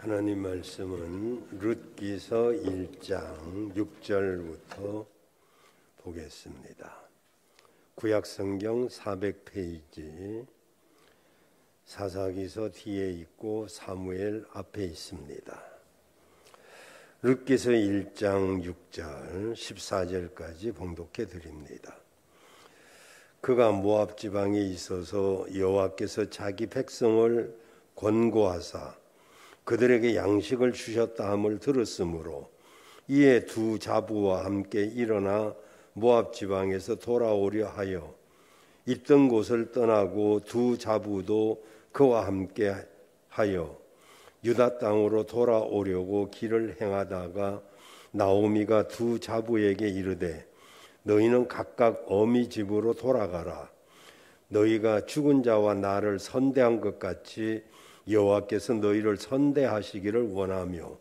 하나님 말씀은 룻기서 1장 6절부터 보겠습니다. 구약성경 400페이지, 사사기서 뒤에 있고 사무엘 앞에 있습니다. 룻기서 1장 6절 14절까지 봉독해 드립니다. 그가 모압 지방에 있어서 여호와께서 자기 백성을 권고하사 그들에게 양식을 주셨다 함을 들었으므로 이에 두 자부와 함께 일어나 모압 지방에서 돌아오려 하여 있던 곳을 떠나고 두 자부도 그와 함께 하여 유다 땅으로 돌아오려고 길을 행하다가 나오미가 두 자부에게 이르되 너희는 각각 어미 집으로 돌아가라. 너희가 죽은 자와 나를 선대한 것 같이 여호와께서 너희를 선대하시기를 원하며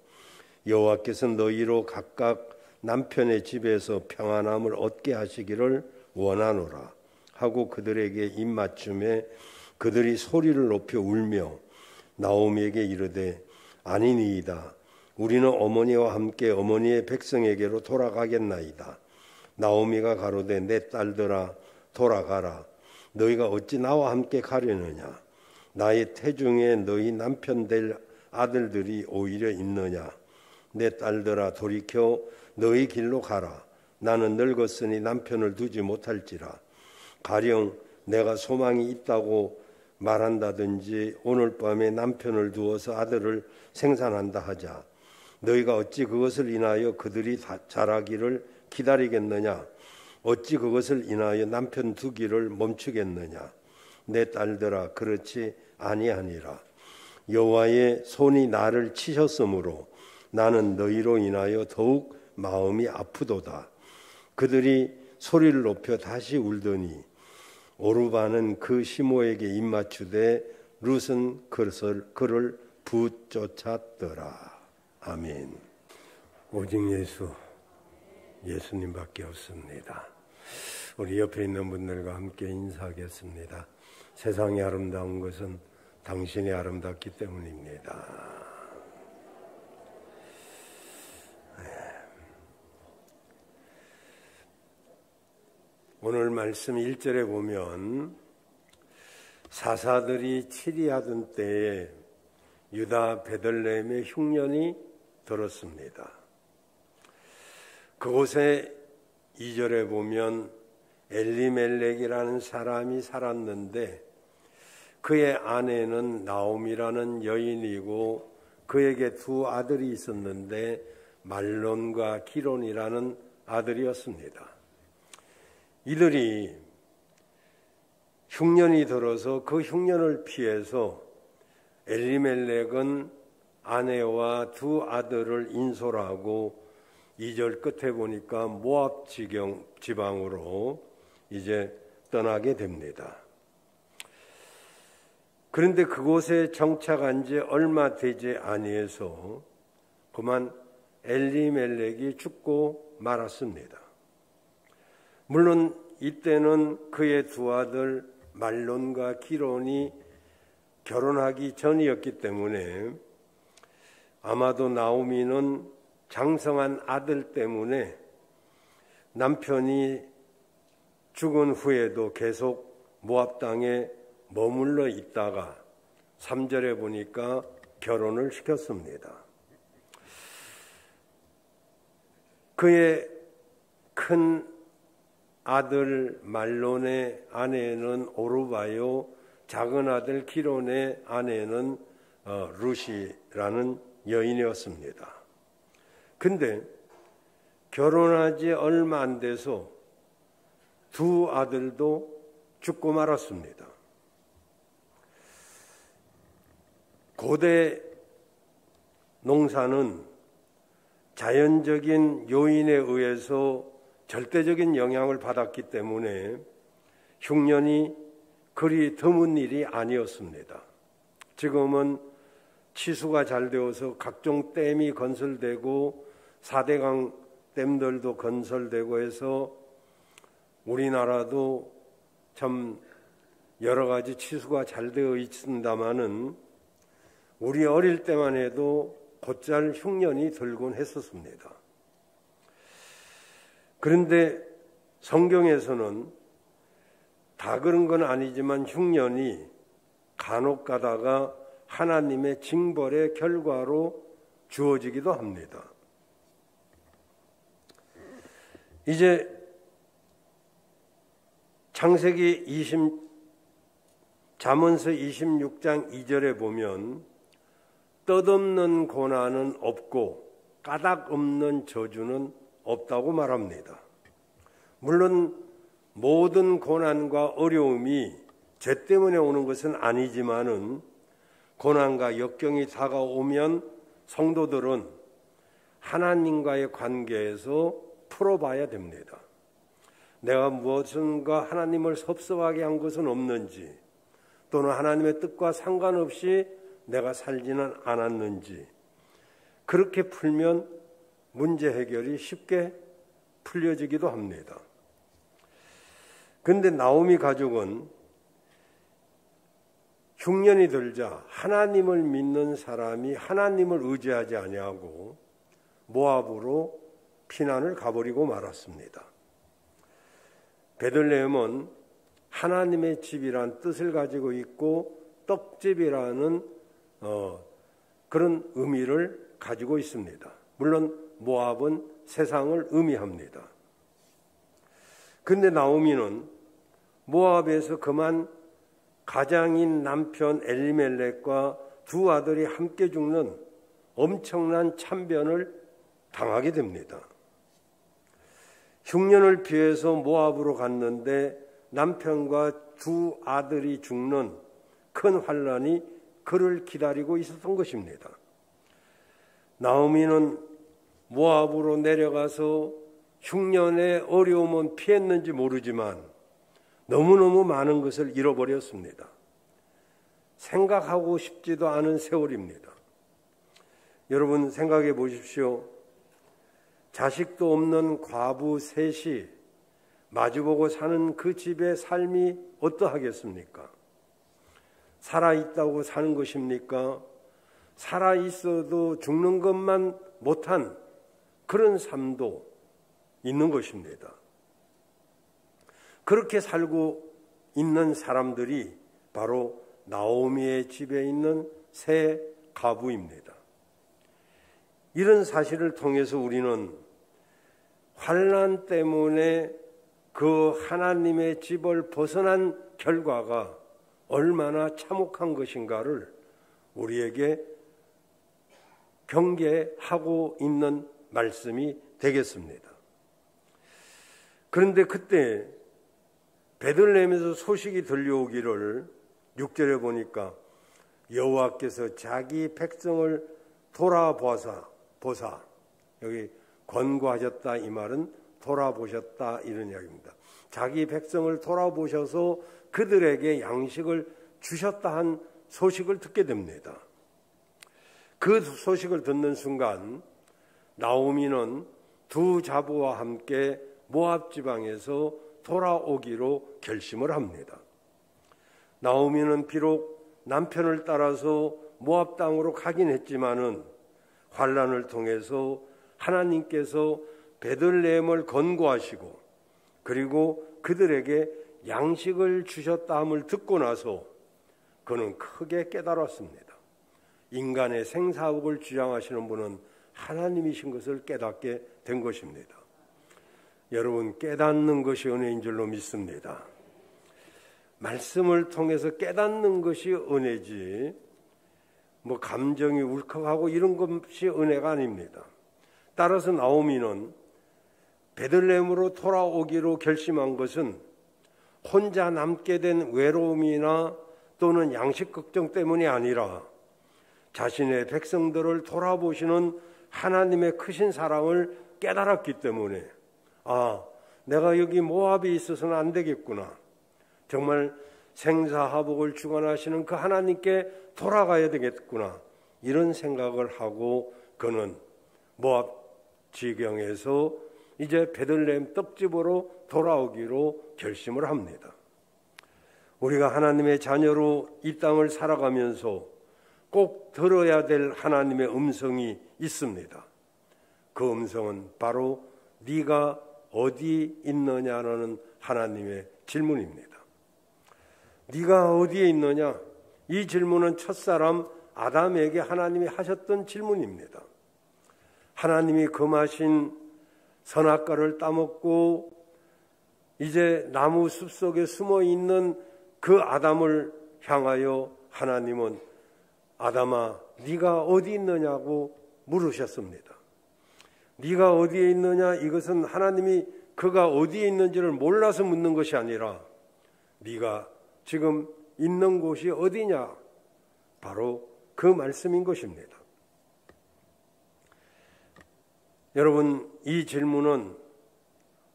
여호와께서 너희로 각각 남편의 집에서 평안함을 얻게 하시기를 원하노라 하고 그들에게 입맞춤에 그들이 소리를 높여 울며 나오미에게 이르되 아니니이다. 우리는 어머니와 함께 어머니의 백성에게로 돌아가겠나이다. 나오미가 가로되 내 딸들아 돌아가라. 너희가 어찌 나와 함께 가려느냐. 나의 태중에 너희 남편 될 아들들이 오히려 있느냐. 내 딸들아 돌이켜 너희 길로 가라. 나는 늙었으니 남편을 두지 못할지라. 가령 내가 소망이 있다고 말한다든지 오늘 밤에 남편을 두어서 아들을 생산한다 하자. 너희가 어찌 그것을 인하여 그들이 자라기를 기다리겠느냐. 어찌 그것을 인하여 남편 두기를 멈추겠느냐. 내 딸들아 그렇지 아니하니라. 여호와의 손이 나를 치셨으므로 나는 너희로 인하여 더욱 마음이 아프도다. 그들이 소리를 높여 다시 울더니 오르바는 그 시모에게 입맞추되 룻은 그를 붙쫓았더라. 아멘. 오직 예수님밖에 없습니다. 우리 옆에 있는 분들과 함께 인사하겠습니다. 세상이 아름다운 것은 당신이 아름답기 때문입니다. 오늘 말씀 1절에 보면 사사들이 치리하던 때에 유다 베들레헴의 흉년이 들었습니다. 그곳에 2절에 보면 엘리멜렉이라는 사람이 살았는데 그의 아내는 나오미라는 여인이고 그에게 두 아들이 있었는데 말론과 기론이라는 아들이었습니다. 이들이 흉년이 들어서 그 흉년을 피해서 엘리멜렉은 아내와 두 아들을 인솔하고 2절 끝에 보니까 모압 지방으로 이제 떠나게 됩니다. 그런데 그곳에 정착한 지 얼마 되지 아니해서 그만 엘리멜렉이 죽고 말았습니다. 물론 이때는 그의 두 아들 말론과 기론이 결혼하기 전이었기 때문에 아마도 나오미는 장성한 아들 때문에 남편이 죽은 후에도 계속 모압 땅에 머물러 있다가 3절에 보니까 결혼을 시켰습니다. 그의 큰 아들 말론의 아내는 오르바요, 작은 아들 기론의 아내는 룻이라는 여인이었습니다. 근데 결혼하지 얼마 안 돼서 두 아들도 죽고 말았습니다. 고대 농사는 자연적인 요인에 의해서 절대적인 영향을 받았기 때문에 흉년이 그리 드문 일이 아니었습니다. 지금은 치수가 잘 되어서 각종 댐이 건설되고 4대강 댐들도 건설되고 해서 우리나라도 참 여러 가지 치수가 잘 되어 있습니다마는 우리 어릴 때만 해도 곧잘 흉년이 들곤 했었습니다. 그런데 성경에서는 다 그런 건 아니지만 흉년이 간혹 가다가 하나님의 징벌의 결과로 주어지기도 합니다. 이제 잠언서 26장 2절에 보면 뜻없는 고난은 없고 까닭 없는 저주는 없다고 말합니다. 물론 모든 고난과 어려움이 죄 때문에 오는 것은 아니지만은 고난과 역경이 다가오면 성도들은 하나님과의 관계에서 풀어봐야 됩니다. 내가 무엇인가 하나님을 섭섭하게 한 것은 없는지, 또는 하나님의 뜻과 상관없이 내가 살지는 않았는지, 그렇게 풀면 문제 해결이 쉽게 풀려지기도 합니다. 그런데 나오미 가족은 흉년이 들자 하나님을 믿는 사람이 하나님을 의지하지 아니하고 모압으로 피난을 가버리고 말았습니다. 베들레헴은 하나님의 집이란 뜻을 가지고 있고 떡집이라는 그런 의미를 가지고 있습니다. 물론 모압은 세상을 의미합니다. 그런데 나오미는 모압에서 그만 가장인 남편 엘리멜렉과 두 아들이 함께 죽는 엄청난 참변을 당하게 됩니다. 흉년을 피해서 모압으로 갔는데 남편과 두 아들이 죽는 큰 환난이 그를 기다리고 있었던 것입니다. 나오미는 모압으로 내려가서 흉년의 어려움은 피했는지 모르지만 너무너무 많은 것을 잃어버렸습니다. 생각하고 싶지도 않은 세월입니다. 여러분 생각해 보십시오. 자식도 없는 과부 셋이 마주보고 사는 그 집의 삶이 어떠하겠습니까? 살아있다고 사는 것입니까? 살아있어도 죽는 것만 못한 그런 삶도 있는 것입니다. 그렇게 살고 있는 사람들이 바로 나오미의 집에 있는 세 가부입니다. 이런 사실을 통해서 우리는 환난 때문에 그 하나님의 집을 벗어난 결과가 얼마나 참혹한 것인가를 우리에게 경계하고 있는 말씀이 되겠습니다. 그런데 그때 베들레헴에서 소식이 들려오기를 6절에 보니까 여호와께서 자기 백성을 돌아보사, 여기 권고하셨다 이 말은 돌아보셨다 이런 이야기입니다. 자기 백성을 돌아보셔서 그들에게 양식을 주셨다 한 소식을 듣게 됩니다. 그 소식을 듣는 순간 나오미는 두 자부와 함께 모압 지방에서 돌아오기로 결심을 합니다. 나오미는 비록 남편을 따라서 모압 땅으로 가긴 했지만은 환난을 통해서 하나님께서 베들레헴을 건고하시고 그리고 그들에게 양식을 주셨다 함을 듣고 나서 그는 크게 깨달았습니다. 인간의 생사국을 주장하시는 분은 하나님이신 것을 깨닫게 된 것입니다. 여러분 깨닫는 것이 은혜인 줄로 믿습니다. 말씀을 통해서 깨닫는 것이 은혜지 감정이 울컥하고 이런 것이 은혜가 아닙니다. 따라서 나오미는 베들레헴으로 돌아오기로 결심한 것은 혼자 남게 된 외로움이나 또는 양식 걱정 때문이 아니라 자신의 백성들을 돌아보시는 하나님의 크신 사랑을 깨달았기 때문에 내가 여기 모압에 있어서는 안 되겠구나. 정말 생사하복을 주관하시는 그 하나님께 돌아가야 되겠구나. 이런 생각을 하고 그는 모압 지경에서 이제 베들레헴 떡집으로 돌아오기로 결심을 합니다. 우리가 하나님의 자녀로 이 땅을 살아가면서 꼭 들어야 될 하나님의 음성이 있습니다. 그 음성은 바로 네가 어디 있느냐라는 하나님의 질문입니다. 네가 어디에 있느냐? 이 질문은 첫사람 아담에게 하나님이 하셨던 질문입니다. 하나님이 금하신 선악과를 따먹고 이제 나무 숲속에 숨어 있는 그 아담을 향하여 하나님은 아담아, 네가 어디 있느냐고 물으셨습니다. 네가 어디에 있느냐? 이것은 하나님이 그가 어디에 있는지를 몰라서 묻는 것이 아니라 네가 지금 있는 곳이 어디냐? 바로 그 말씀인 것입니다. 여러분, 이 질문은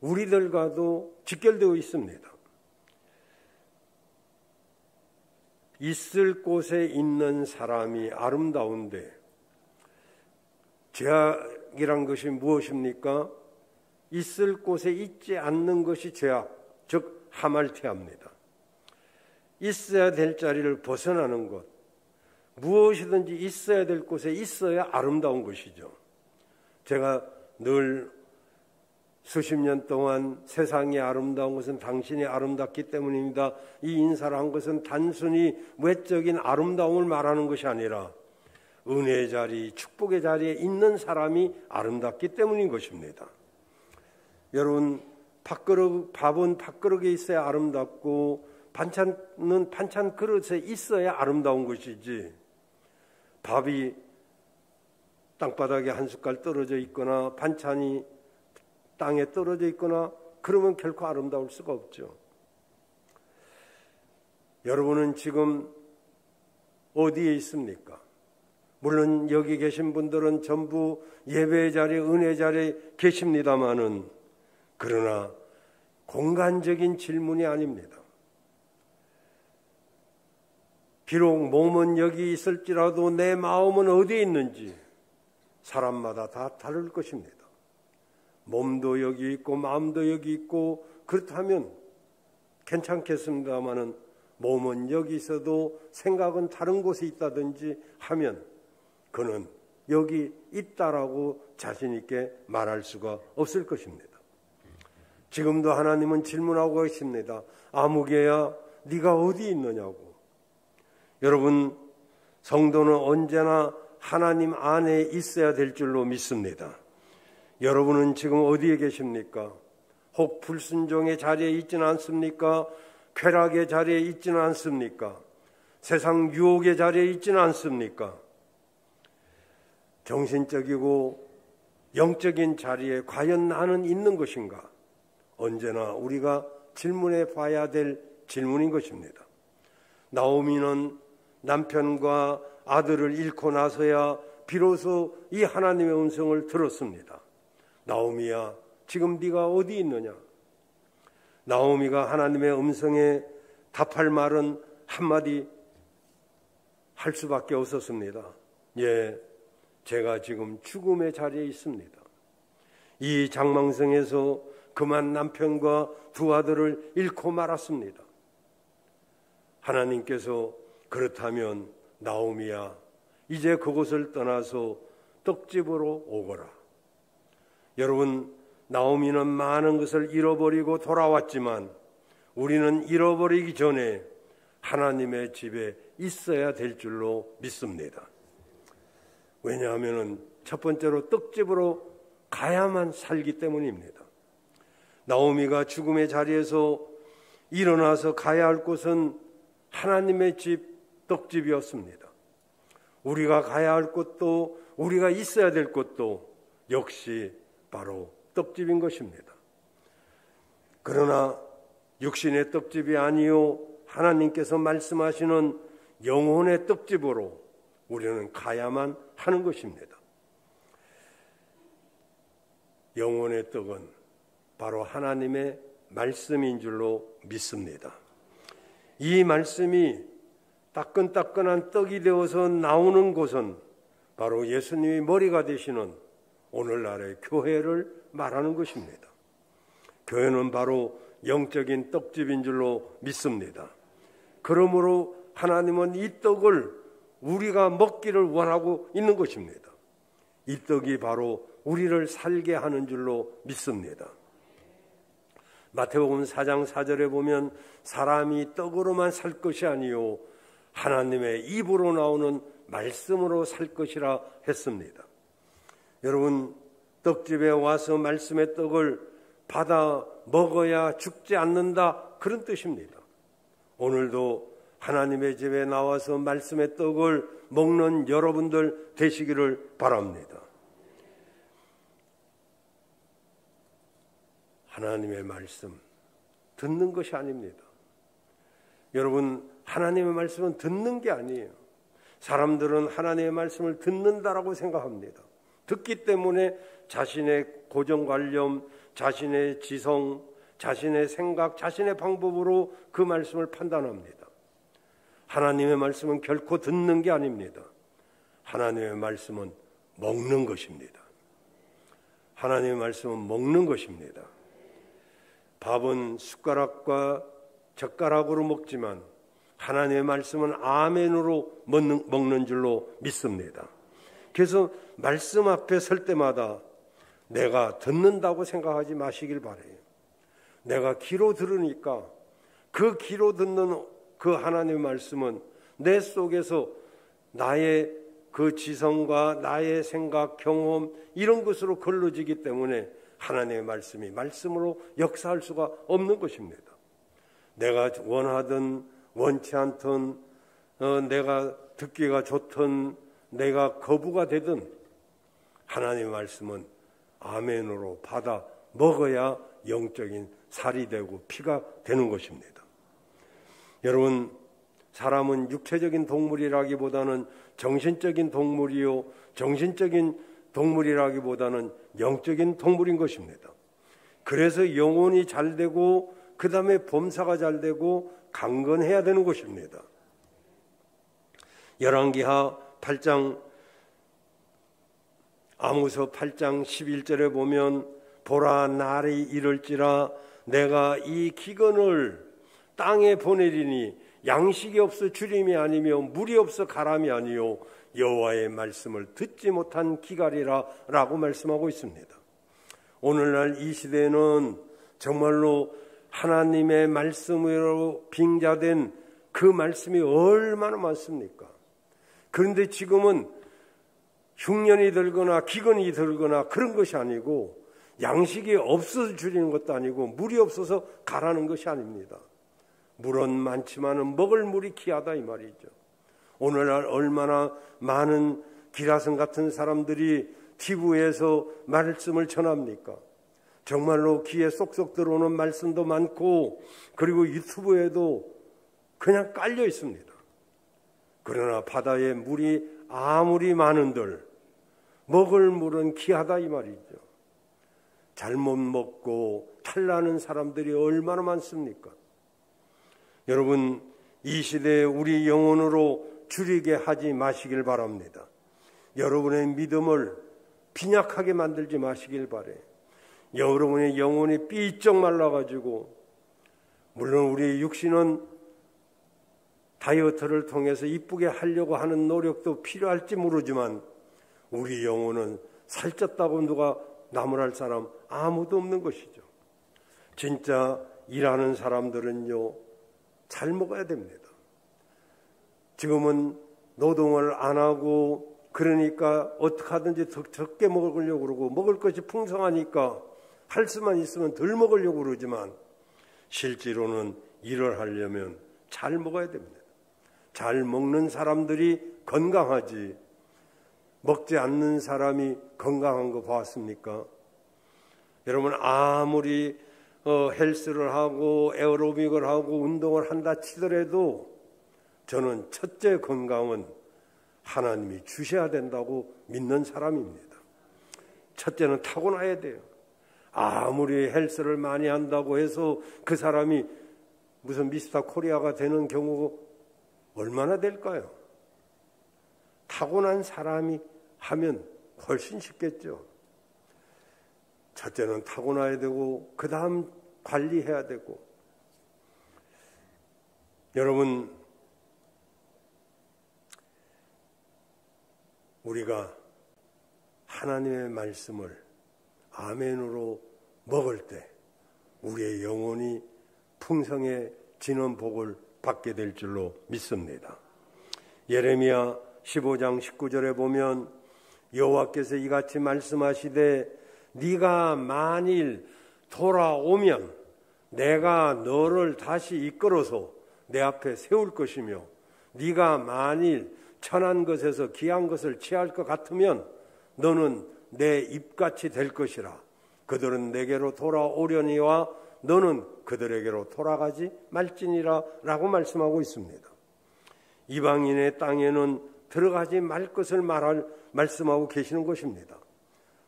우리들과도 직결되어 있습니다. 있을 곳에 있는 사람이 아름다운데 죄악이란 것이 무엇입니까? 있을 곳에 있지 않는 것이 죄악, 즉 하말티아입니다. 있어야 될 자리를 벗어나는 것, 무엇이든지 있어야 될 곳에 있어야 아름다운 것이죠. 제가 늘 수십 년 동안 세상이 아름다운 것은 당신이 아름답기 때문입니다. 이 인사를 한 것은 단순히 외적인 아름다움을 말하는 것이 아니라 은혜의 자리, 축복의 자리에 있는 사람이 아름답기 때문인 것입니다. 여러분, 밥은 밥그릇에 있어야 아름답고 반찬은 반찬 그릇에 있어야 아름다운 것이지, 밥이 땅바닥에 한 숟갈 떨어져 있거나 반찬이 땅에 떨어져 있거나 그러면 결코 아름다울 수가 없죠. 여러분은 지금 어디에 있습니까? 물론 여기 계신 분들은 전부 예배의 자리에, 은혜의 자리에 계십니다마는, 그러나 공간적인 질문이 아닙니다. 비록 몸은 여기 있을지라도 내 마음은 어디에 있는지 사람마다 다 다를 것입니다. 몸도 여기 있고 마음도 여기 있고 그렇다면 괜찮겠습니다마는 몸은 여기 있어도 생각은 다른 곳에 있다든지 하면 그는 여기 있다라고 자신 있게 말할 수가 없을 것입니다. 지금도 하나님은 질문하고 계십니다. 아무개야, 네가 어디 있느냐고. 여러분, 성도는 언제나 하나님 안에 있어야 될 줄로 믿습니다. 여러분은 지금 어디에 계십니까? 혹 불순종의 자리에 있지는 않습니까? 쾌락의 자리에 있지는 않습니까? 세상 유혹의 자리에 있지는 않습니까? 정신적이고 영적인 자리에 과연 나는 있는 것인가? 언제나 우리가 질문해 봐야 될 질문인 것입니다. 나오미는 남편과 아들을 잃고 나서야 비로소 이 하나님의 음성을 들었습니다. 나오미야, 지금 네가 어디 있느냐? 나오미가 하나님의 음성에 답할 말은 한마디 할 수밖에 없었습니다. 예, 제가 지금 죽음의 자리에 있습니다. 이 장망성에서 그만 남편과 두 아들을 잃고 말았습니다. 하나님께서 그렇다면 나오미야, 이제 그곳을 떠나서 떡집으로 오거라. 여러분, 나오미는 많은 것을 잃어버리고 돌아왔지만 우리는 잃어버리기 전에 하나님의 집에 있어야 될 줄로 믿습니다. 왜냐하면 첫 번째로 떡집으로 가야만 살기 때문입니다. 나오미가 죽음의 자리에서 일어나서 가야 할 곳은 하나님의 집, 떡집이었습니다. 우리가 가야 할 곳도, 우리가 있어야 될 곳도 역시 바로 떡집인 것입니다. 그러나 육신의 떡집이 아니요 하나님께서 말씀하시는 영혼의 떡집으로 우리는 가야만 하는 것입니다. 영혼의 떡은 바로 하나님의 말씀인 줄로 믿습니다. 이 말씀이 따끈따끈한 떡이 되어서 나오는 곳은 바로 예수님이 머리가 되시는 오늘날의 교회를 말하는 것입니다. 교회는 바로 영적인 떡집인 줄로 믿습니다. 그러므로 하나님은 이 떡을 우리가 먹기를 원하고 있는 것입니다. 이 떡이 바로 우리를 살게 하는 줄로 믿습니다. 마태복음 4장 4절에 보면 사람이 떡으로만 살 것이 아니요 하나님의 입으로 나오는 말씀으로 살 것이라 했습니다. 여러분, 떡집에 와서 말씀의 떡을 받아 먹어야 죽지 않는다, 그런 뜻입니다. 오늘도 하나님의 집에 나와서 말씀의 떡을 먹는 여러분들 되시기를 바랍니다. 하나님의 말씀 듣는 것이 아닙니다. 여러분, 하나님의 말씀은 듣는 게 아니에요. 사람들은 하나님의 말씀을 듣는다라고 생각합니다. 듣기 때문에 자신의 고정관념, 자신의 지성, 자신의 생각, 자신의 방법으로 그 말씀을 판단합니다. 하나님의 말씀은 결코 듣는 게 아닙니다. 하나님의 말씀은 먹는 것입니다. 하나님의 말씀은 먹는 것입니다. 밥은 숟가락과 젓가락으로 먹지만 하나님의 말씀은 아멘으로 먹는 줄로 믿습니다. 그래서 말씀 앞에 설 때마다 내가 듣는다고 생각하지 마시길 바라요. 내가 귀로 들으니까 그 귀로 듣는 그 하나님의 말씀은 내 속에서 나의 그 지성과 나의 생각, 경험 이런 것으로 걸러지기 때문에 하나님의 말씀이 말씀으로 역사할 수가 없는 것입니다. 내가 원하든 원치 않든 내가 듣기가 좋든 내가 거부가 되든 하나님의 말씀은 아멘으로 받아 먹어야 영적인 살이 되고 피가 되는 것입니다. 여러분, 사람은 육체적인 동물이라기보다는 정신적인 동물이요, 정신적인 동물이라기보다는 영적인 동물인 것입니다. 그래서 영혼이 잘 되고 그 다음에 범사가 잘 되고 강건해야 되는 것입니다. 열왕기하 8장 아모스 8장 11절에 보면 보라, 날이 이를지라 내가 이 기근을 땅에 보내리니 양식이 없어 주림이 아니며 물이 없어 가람이 아니요 여호와의 말씀을 듣지 못한 기갈이라 라고 말씀하고 있습니다. 오늘날 이 시대에는 정말로 하나님의 말씀으로 빙자된 그 말씀이 얼마나 많습니까? 그런데 지금은 흉년이 들거나 기근이 들거나 그런 것이 아니고 양식이 없어서 줄이는 것도 아니고 물이 없어서 가라는 것이 아닙니다. 물은 많지만 먹을 물이 귀하다 이 말이죠. 오늘날 얼마나 많은 기라성 같은 사람들이 TV에서 말씀을 전합니까? 정말로 귀에 쏙쏙 들어오는 말씀도 많고 그리고 유튜브에도 그냥 깔려 있습니다. 그러나 바다에 물이 아무리 많은들 먹을 물은 귀하다 이 말이죠. 잘못 먹고 탈나는 사람들이 얼마나 많습니까? 여러분, 이 시대에 우리 영혼으로 줄이게 하지 마시길 바랍니다. 여러분의 믿음을 빈약하게 만들지 마시길 바라요. 여러분의 영혼이 삐쩍 말라가지고, 물론 우리 육신은 다이어트를 통해서 이쁘게 하려고 하는 노력도 필요할지 모르지만 우리 영혼은 살쪘다고 누가 나무랄 사람 아무도 없는 것이죠. 진짜 일하는 사람들은요, 잘 먹어야 됩니다. 지금은 노동을 안 하고 그러니까 어떻게 하든지 더 적게 먹으려고 그러고 먹을 것이 풍성하니까 할 수만 있으면 덜 먹으려고 그러지만 실제로는 일을 하려면 잘 먹어야 됩니다. 잘 먹는 사람들이 건강하지 먹지 않는 사람이 건강한 거 봤습니까? 여러분, 아무리 헬스를 하고 에어로빅을 하고 운동을 한다 치더라도 저는 첫째 건강은 하나님이 주셔야 된다고 믿는 사람입니다. 첫째는 타고나야 돼요. 아무리 헬스를 많이 한다고 해서 그 사람이 무슨 미스터 코리아가 되는 경우가 얼마나 될까요? 타고난 사람이 하면 훨씬 쉽겠죠. 첫째는 타고나야 되고 그 다음 관리해야 되고. 여러분, 우리가 하나님의 말씀을 아멘으로 먹을 때 우리의 영혼이 풍성해지는 복을 받게 될 줄로 믿습니다. 예레미야 15장 19절에 보면 여호와께서 이같이 말씀하시되 네가 만일 돌아오면 내가 너를 다시 이끌어서 내 앞에 세울 것이며 네가 만일 천한 것에서 귀한 것을 취할 것 같으면 너는 내 입같이 될 것이라. 그들은 내게로 돌아오려니와 너는 그들에게로 돌아가지 말지니라 라고 말씀하고 있습니다. 이방인의 땅에는 들어가지 말 것을 말씀하고 계시는 것입니다.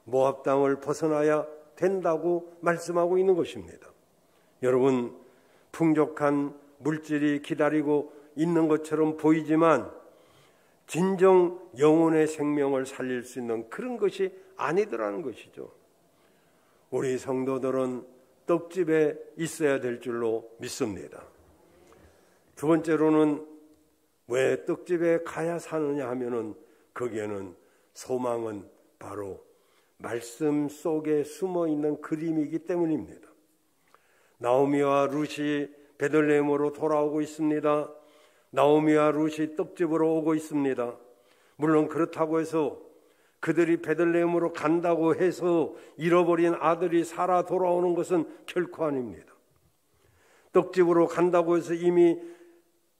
모압 땅을 벗어나야 된다고 말씀하고 있는 것입니다. 여러분, 풍족한 물질이 기다리고 있는 것처럼 보이지만 진정 영혼의 생명을 살릴 수 있는 그런 것이 아니더라는 것이죠. 우리 성도들은 떡집에 있어야 될 줄로 믿습니다. 두 번째로는 왜 떡집에 가야 사느냐 하면은 거기에는 소망은 바로 말씀 속에 숨어 있는 그림이기 때문입니다. 나오미와 룻이 베들레헴으로 돌아오고 있습니다. 나오미와 룻이 떡집으로 오고 있습니다. 물론 그렇다고 해서 그들이 베들레헴으로 간다고 해서 잃어버린 아들이 살아 돌아오는 것은 결코 아닙니다. 떡집으로 간다고 해서 이미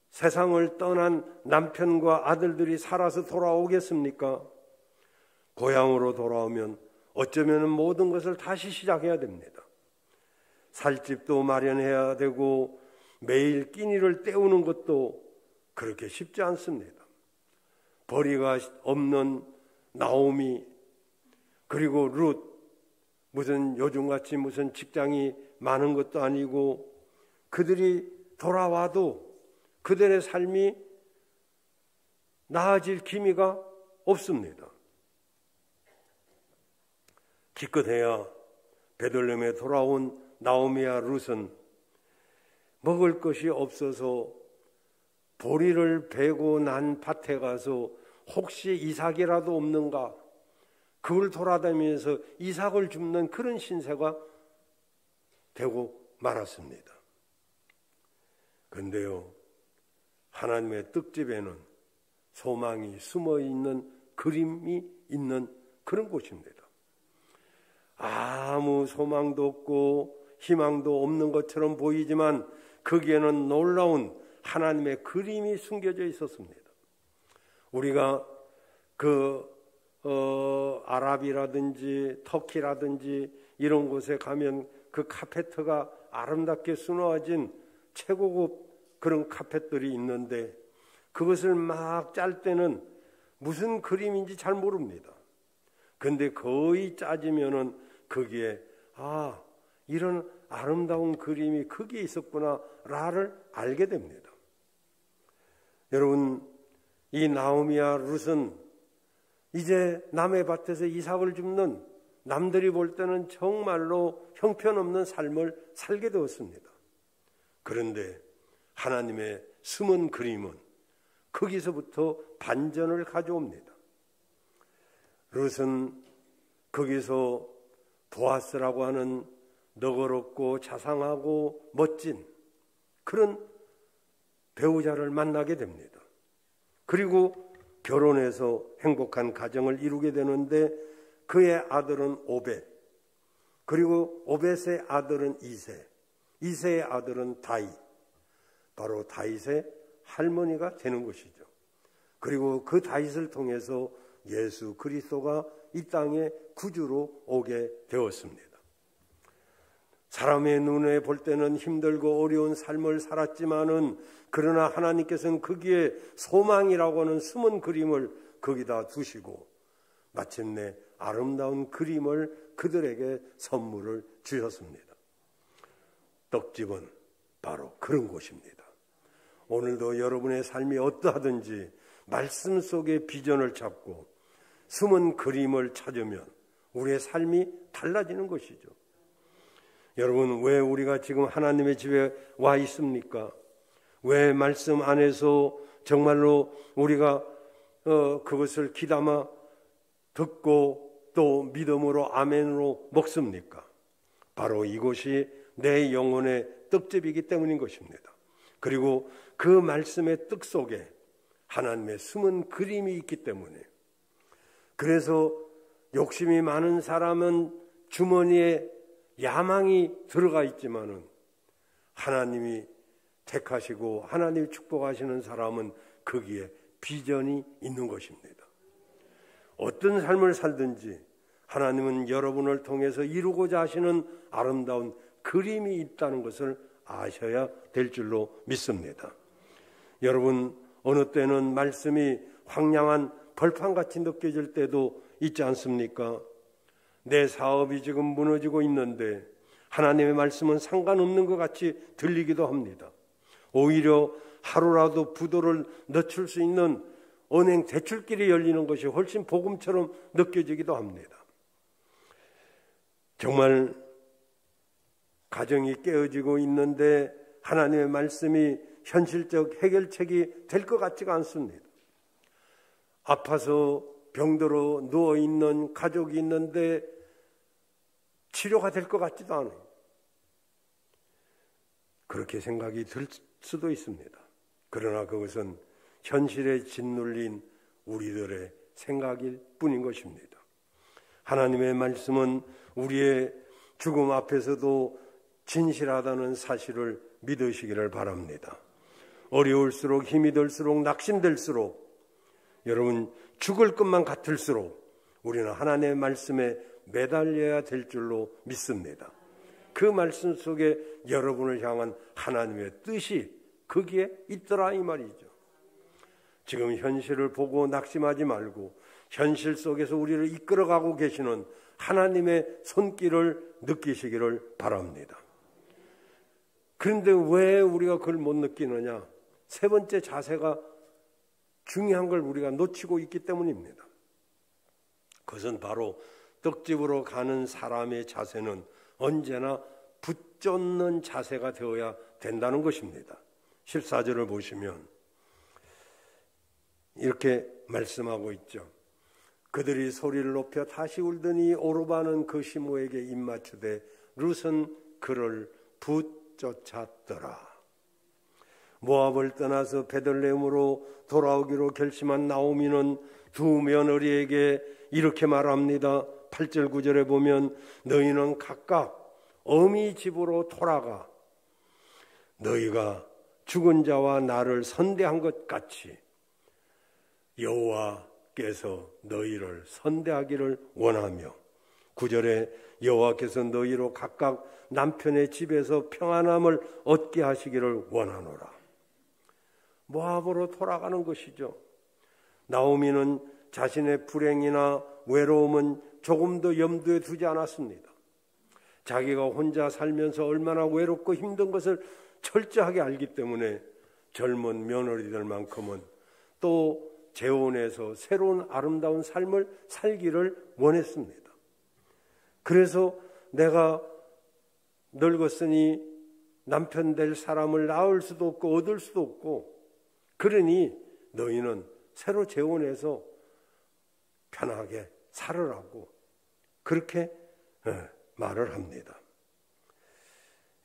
세상을 떠난 남편과 아들들이 살아서 돌아오겠습니까? 고향으로 돌아오면 어쩌면 모든 것을 다시 시작해야 됩니다. 살 집도 마련해야 되고 매일 끼니를 때우는 것도 그렇게 쉽지 않습니다. 벌이가 없는 나오미, 그리고 룻, 무슨 요즘같이 무슨 직장이 많은 것도 아니고 그들이 돌아와도 그들의 삶이 나아질 기미가 없습니다. 기껏해야 베들레헴에 돌아온 나오미와 룻은 먹을 것이 없어서 보리를 베고 난 밭에 가서 혹시 이삭이라도 없는가 그걸 돌아다니면서 이삭을 줍는 그런 신세가 되고 말았습니다. 그런데요, 하나님의 떡집에는 소망이 숨어있는 그림이 있는 그런 곳입니다. 아무 소망도 없고 희망도 없는 것처럼 보이지만 거기에는 놀라운 하나님의 그림이 숨겨져 있었습니다. 우리가 아랍이라든지 터키라든지 이런 곳에 가면 그 카페트가 아름답게 수놓아진 최고급 그런 카펫들이 있는데 그것을 막 짤 때는 무슨 그림인지 잘 모릅니다. 근데 거의 짜지면은 거기에 이런 아름다운 그림이 거기에 있었구나라를 알게 됩니다. 여러분, 이 나오미와 룻은 이제 남의 밭에서 이삭을 줍는 남들이 볼 때는 정말로 형편없는 삶을 살게 되었습니다. 그런데 하나님의 숨은 그림은 거기서부터 반전을 가져옵니다. 룻은 거기서 보아스라고 하는 너그럽고 자상하고 멋진 그런 배우자를 만나게 됩니다. 그리고 결혼해서 행복한 가정을 이루게 되는데 그의 아들은 오벳, 그리고 오벳의 아들은 이세, 이세의 아들은 다윗, 바로 다윗의 할머니가 되는 것이죠. 그리고 그 다윗을 통해서 예수 그리스도가 이 땅에 구주로 오게 되었습니다. 사람의 눈에 볼 때는 힘들고 어려운 삶을 살았지만은 그러나 하나님께서는 거기에 소망이라고 하는 숨은 그림을 거기다 두시고 마침내 아름다운 그림을 그들에게 선물을 주셨습니다. 떡집은 바로 그런 곳입니다. 오늘도 여러분의 삶이 어떠하든지 말씀 속의 비전을 찾고 숨은 그림을 찾으면 우리의 삶이 달라지는 것이죠. 여러분, 왜 우리가 지금 하나님의 집에 와 있습니까? 왜 말씀 안에서 정말로 우리가 그것을 귀담아 듣고 또 믿음으로 아멘으로 먹습니까? 바로 이것이 내 영혼의 떡집이기 때문인 것입니다. 그리고 그 말씀의 떡 속에 하나님의 숨은 그림이 있기 때문에, 그래서 욕심이 많은 사람은 주머니에 야망이 들어가 있지만은 하나님이 택하시고 하나님이 축복하시는 사람은 거기에 비전이 있는 것입니다. 어떤 삶을 살든지 하나님은 여러분을 통해서 이루고자 하시는 아름다운 그림이 있다는 것을 아셔야 될 줄로 믿습니다. 여러분, 어느 때는 말씀이 황량한 벌판같이 느껴질 때도 있지 않습니까? 내 사업이 지금 무너지고 있는데 하나님의 말씀은 상관없는 것 같이 들리기도 합니다. 오히려 하루라도 부도를 늦출 수 있는 은행 대출길이 열리는 것이 훨씬 복음처럼 느껴지기도 합니다. 정말 가정이 깨어지고 있는데 하나님의 말씀이 현실적 해결책이 될 것 같지가 않습니다. 아파서 병들어 누워있는 가족이 있는데 치료가 될 것 같지도 않아요. 그렇게 생각이 들 수도 있습니다. 그러나 그것은 현실에 짓눌린 우리들의 생각일 뿐인 것입니다. 하나님의 말씀은 우리의 죽음 앞에서도 진실하다는 사실을 믿으시기를 바랍니다. 어려울수록, 힘이 들수록, 낙심될수록, 여러분 죽을 것만 같을수록 우리는 하나님의 말씀에 매달려야 될 줄로 믿습니다. 그 말씀 속에 여러분을 향한 하나님의 뜻이 거기에 있더라 이 말이죠. 지금 현실을 보고 낙심하지 말고 현실 속에서 우리를 이끌어가고 계시는 하나님의 손길을 느끼시기를 바랍니다. 그런데 왜 우리가 그걸 못 느끼느냐? 세 번째 자세가 중요한 걸 우리가 놓치고 있기 때문입니다. 그것은 바로 떡집으로 가는 사람의 자세는 언제나 붙잡는 자세가 되어야 된다는 것입니다. 14절을 보시면 이렇게 말씀하고 있죠. 그들이 소리를 높여 다시 울더니 오르바는 그 시므에게 입맞추되 룻은 그를 붙쫓았더라. 모압을 떠나서 베들레헴으로 돌아오기로 결심한 나오미는 두 며느리에게 이렇게 말합니다. 8절 9절에 보면 너희는 각각 어미 집으로 돌아가 너희가 죽은 자와 나를 선대한 것 같이 여호와께서 너희를 선대하기를 원하며 9절에 여호와께서 너희로 각각 남편의 집에서 평안함을 얻게 하시기를 원하노라. 모압으로 돌아가는 것이죠. 나오미는 자신의 불행이나 외로움은 조금도 염두에 두지 않았습니다. 자기가 혼자 살면서 얼마나 외롭고 힘든 것을 철저하게 알기 때문에 젊은 며느리들만큼은 또 재혼해서 새로운 아름다운 삶을 살기를 원했습니다. 그래서 내가 늙었으니 남편 될 사람을 낳을 수도 없고 얻을 수도 없고 그러니 너희는 새로 재혼해서 편하게 살으라고 그렇게 말을 합니다.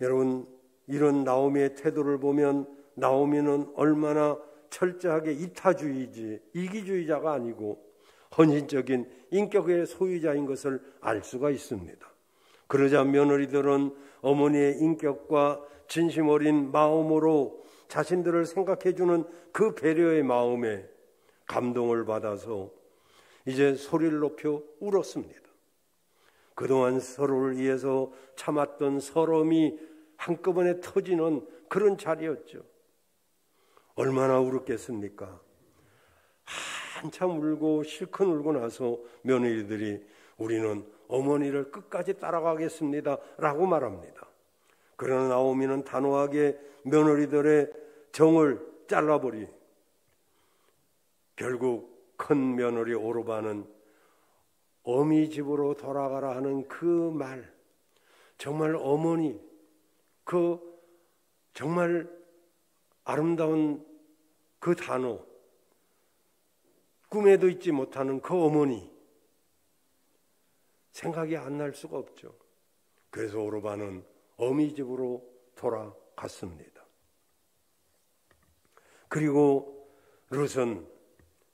여러분, 이런 나오미의 태도를 보면 나오미는 얼마나 철저하게 이타주의지 이기주의자가 아니고 헌신적인 인격의 소유자인 것을 알 수가 있습니다. 그러자 며느리들은 어머니의 인격과 진심 어린 마음으로 자신들을 생각해 주는 그 배려의 마음에 감동을 받아서 이제 소리를 높여 울었습니다. 그동안 서로를 위해서 참았던 서러움이 한꺼번에 터지는 그런 자리였죠. 얼마나 울었겠습니까? 한참 울고 실컷 울고 나서 며느리들이 우리는 어머니를 끝까지 따라가겠습니다 라고 말합니다. 그러나 나오미는 단호하게 며느리들의 정을 잘라버리 결국 큰 며느리 오르바는 어미 집으로 돌아가라 하는 그 말, 정말 어머니, 그 정말 아름다운 그 단어, 꿈에도 잊지 못하는 그 어머니, 생각이 안 날 수가 없죠. 그래서 오르바는 어미 집으로 돌아갔습니다. 그리고 룻은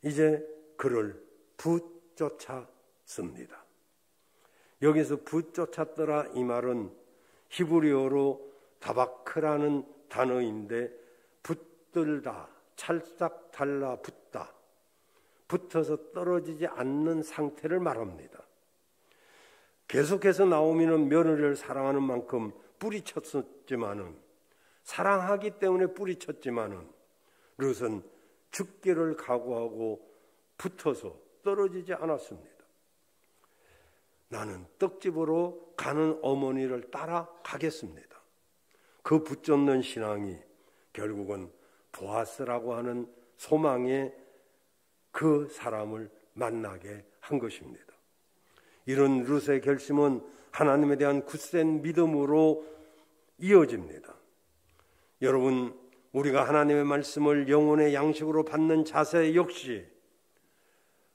이제 그를 붙쫓았습니다. 여기서 붙쫓았더라 이 말은 히브리어로 다바크라는 단어인데 붙들다, 찰싹 달라붙다, 붙어서 떨어지지 않는 상태를 말합니다. 계속해서 나오미는 며느리를 사랑하는 만큼 뿌리쳤었지만은, 사랑하기 때문에 뿌리쳤지만은 룻은 죽기를 각오하고 붙어서 떨어지지 않았습니다. 나는 떡집으로 가는 어머니를 따라가겠습니다. 그 붙잡는 신앙이 결국은 보아스라고 하는 소망의 그 사람을 만나게 한 것입니다. 이런 룻의 결심은 하나님에 대한 굳센 믿음으로 이어집니다. 여러분, 우리가 하나님의 말씀을 영혼의 양식으로 받는 자세 역시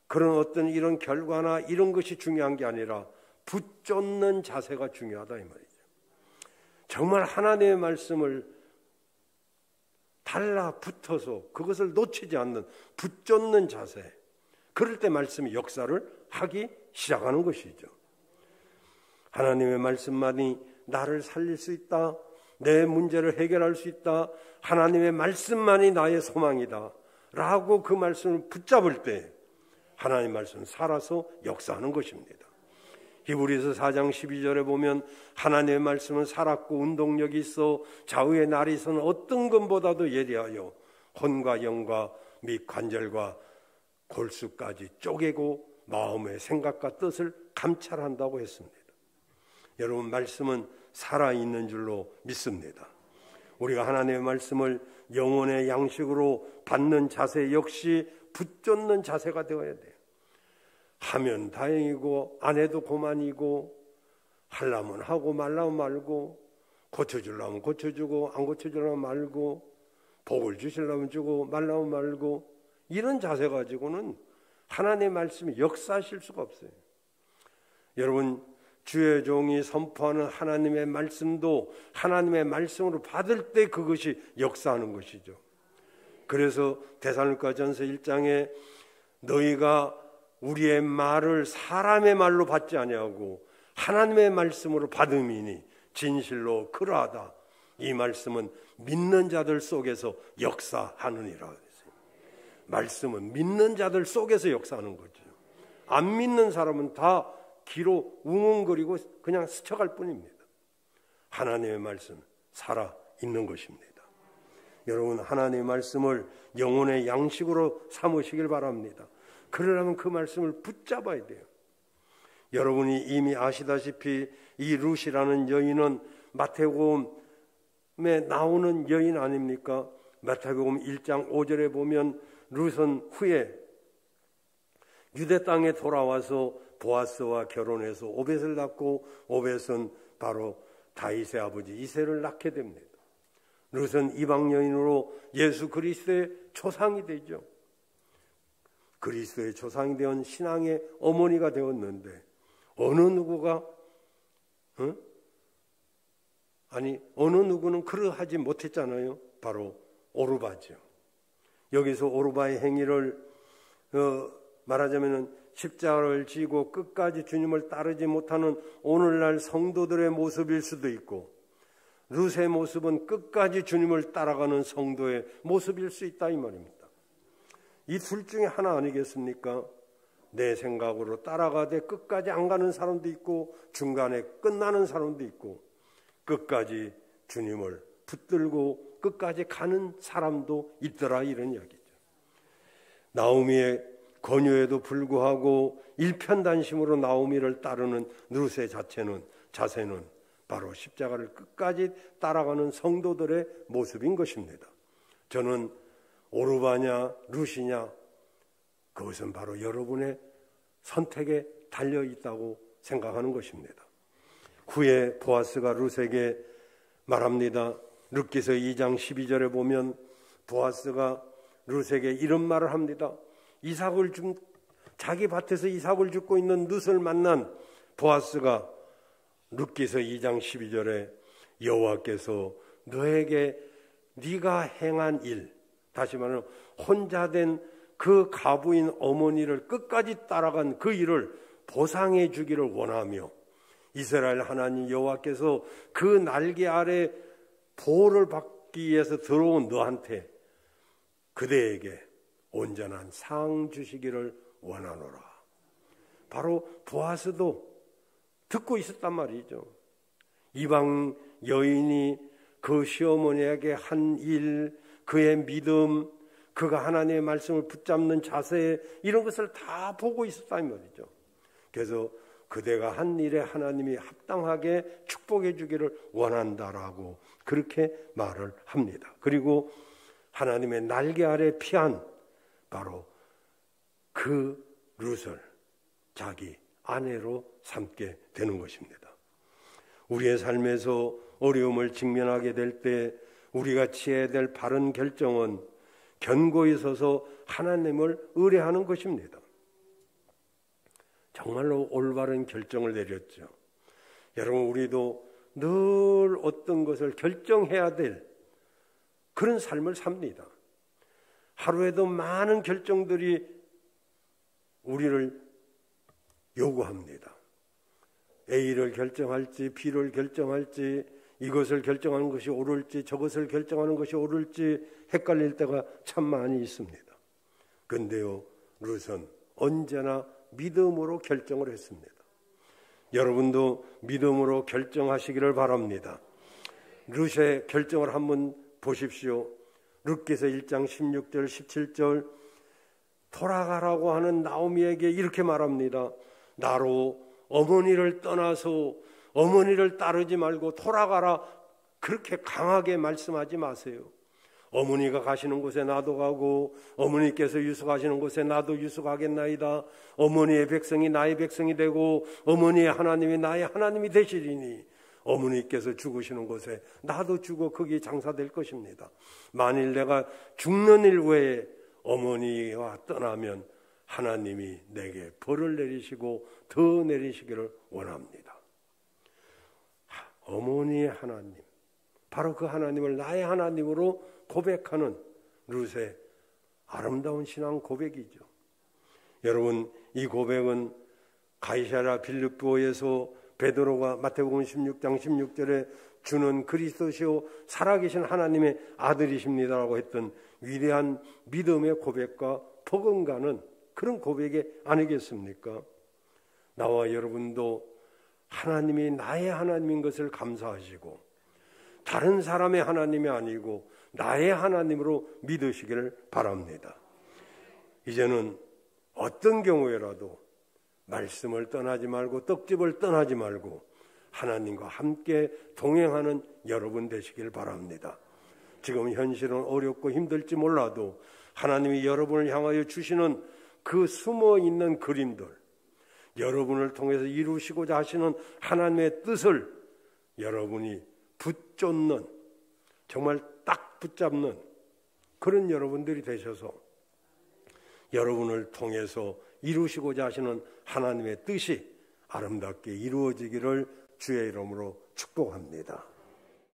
그런 어떤 이런 결과나 이런 것이 중요한 게 아니라 붙잡는 자세가 중요하다 이 말이죠. 정말 하나님의 말씀을 달라붙어서 그것을 놓치지 않는 붙잡는 자세, 그럴 때 말씀이 역사를 하기 시작하는 것이죠. 하나님의 말씀만이 나를 살릴 수 있다, 내 문제를 해결할 수 있다, 하나님의 말씀만이 나의 소망이다 라고 그 말씀을 붙잡을 때 하나님의 말씀은 살아서 역사하는 것입니다. 히브리서 4장 12절에 보면 하나님의 말씀은 살았고 운동력이 있어 좌우의 날이서는 어떤 것보다도 예리하여 혼과 영과 및 관절과 골수까지 쪼개고 마음의 생각과 뜻을 감찰한다고 했습니다. 여러분, 말씀은 살아있는 줄로 믿습니다. 우리가 하나님의 말씀을 영혼의 양식으로 받는 자세 역시 붙잡는 자세가 되어야 돼요. 하면 다행이고 안 해도 고만이고, 하려면 하고 말라면 말고, 고쳐주려면 고쳐주고 안 고쳐주려면 말고, 복을 주시려면 주고 말라면 말고, 이런 자세 가지고는 하나님의 말씀이 역사하실 수가 없어요. 여러분, 주의 종이 선포하는 하나님의 말씀도 하나님의 말씀으로 받을 때 그것이 역사하는 것이죠. 그래서 데살로니가전서 1장에 너희가 우리의 말을 사람의 말로 받지 아니하고 하나님의 말씀으로 받음이니 진실로 그러하다. 이 말씀은 믿는 자들 속에서 역사하느니라. 말씀은 믿는 자들 속에서 역사하는 거죠. 안 믿는 사람은 다 귀로 웅웅거리고 그냥 스쳐갈 뿐입니다. 하나님의 말씀 살아 있는 것입니다. 여러분, 하나님의 말씀을 영혼의 양식으로 삼으시길 바랍니다. 그러려면 그 말씀을 붙잡아야 돼요. 여러분이 이미 아시다시피 이 룻이라는 여인은 마태복음에 나오는 여인 아닙니까? 마태복음 1장 5절에 보면 룻은 후에 유대 땅에 돌아와서 보아스와 결혼해서 오벳을 낳고 오벳은 바로 다윗의 아버지 이새를 낳게 됩니다. 룻은 이방 여인으로 예수 그리스도의 조상이 되죠. 그리스도의 조상이 되온 신앙의 어머니가 되었는데 어느 누구가 어느 누구는 그러하지 못했잖아요. 바로 오르바죠. 여기서 오르바의 행위를 말하자면 십자가를 지고 끝까지 주님을 따르지 못하는 오늘날 성도들의 모습일 수도 있고, 룻의 모습은 끝까지 주님을 따라가는 성도의 모습일 수 있다 이 말입니다. 이 둘 중에 하나 아니겠습니까? 내 생각으로 따라가되 끝까지 안 가는 사람도 있고, 중간에 끝나는 사람도 있고, 끝까지 주님을 붙들고 끝까지 가는 사람도 있더라, 이런 이야기죠. 나오미의 권유에도 불구하고 일편단심으로 나오미를 따르는 룻의 자세는 바로 십자가를 끝까지 따라가는 성도들의 모습인 것입니다. 저는 오르바냐 룻이냐, 그것은 바로 여러분의 선택에 달려 있다고 생각하는 것입니다. 후에 보아스가 룻에게 말합니다. 룻기서 2장 12절에 보면 보아스가 룻에게 이런 말을 합니다. 자기 밭에서 이삭을 줍고 있는 룻을 만난 보아스가 룻기서 2장 12절에 여호와께서 너에게 네가 행한 일, 다시 말하면 혼자 된 그 가부인 어머니를 끝까지 따라간 그 일을 보상해 주기를 원하며 이스라엘 하나님 여호와께서 그 날개 아래 보호를 받기 위해서 들어온 너한테 그대에게 온전한 상 주시기를 원하노라. 바로 보아스도 듣고 있었단 말이죠. 이방 여인이 그 시어머니에게 한 일, 그의 믿음, 그가 하나님의 말씀을 붙잡는 자세, 이런 것을 다 보고 있었단 말이죠. 그래서 그대가 한 일에 하나님이 합당하게 축복해 주기를 원한다라고 그렇게 말을 합니다. 그리고 하나님의 날개 아래 피한 바로 그 룻을 자기 아내로 삼게 되는 것입니다. 우리의 삶에서 어려움을 직면하게 될 때 우리가 취해야 될 바른 결정은 견고히 서서 하나님을 의뢰하는 것입니다. 정말로 올바른 결정을 내렸죠. 여러분, 우리도 늘 어떤 것을 결정해야 될 그런 삶을 삽니다. 하루에도 많은 결정들이 우리를 요구합니다. A를 결정할지 B를 결정할지, 이것을 결정하는 것이 옳을지 저것을 결정하는 것이 옳을지 헷갈릴 때가 참 많이 있습니다. 그런데요, 룻은 언제나 믿음으로 결정을 했습니다. 여러분도 믿음으로 결정하시기를 바랍니다. 룻의 결정을 한번 보십시오. 룻기서 1장 16절 17절 돌아가라고 하는 나오미에게 이렇게 말합니다. 나로 어머니를 떠나서 어머니를 따르지 말고 돌아가라, 그렇게 강하게 말씀하지 마세요. 어머니가 가시는 곳에 나도 가고 어머니께서 유숙하시는 곳에 나도 유숙하겠나이다. 어머니의 백성이 나의 백성이 되고 어머니의 하나님이 나의 하나님이 되시리니 어머니께서 죽으시는 곳에 나도 죽어 거기에 장사될 것입니다. 만일 내가 죽는 일 외에 어머니와 떠나면 하나님이 내게 벌을 내리시고 더 내리시기를 원합니다. 어머니의 하나님, 바로 그 하나님을 나의 하나님으로 고백하는 룻의 아름다운 신앙 고백이죠. 여러분, 이 고백은 가이사랴 빌립보에서 베드로가 마태복음 16장 16절에 주는 그리스도시요 살아계신 하나님의 아들이십니다라고 했던 위대한 믿음의 고백과 버금가는 그런 고백이 아니겠습니까? 나와 여러분도 하나님이 나의 하나님인 것을 감사하시고 다른 사람의 하나님이 아니고 나의 하나님으로 믿으시기를 바랍니다. 이제는 어떤 경우에라도 말씀을 떠나지 말고 떡집을 떠나지 말고 하나님과 함께 동행하는 여러분 되시길 바랍니다. 지금 현실은 어렵고 힘들지 몰라도 하나님이 여러분을 향하여 주시는 그 숨어있는 그림들, 여러분을 통해서 이루시고자 하시는 하나님의 뜻을 여러분이 붙잡는, 정말 딱 붙잡는 그런 여러분들이 되셔서 여러분을 통해서 이루시고자 하시는 하나님의 뜻이 아름답게 이루어지기를 주의 이름으로 축복합니다.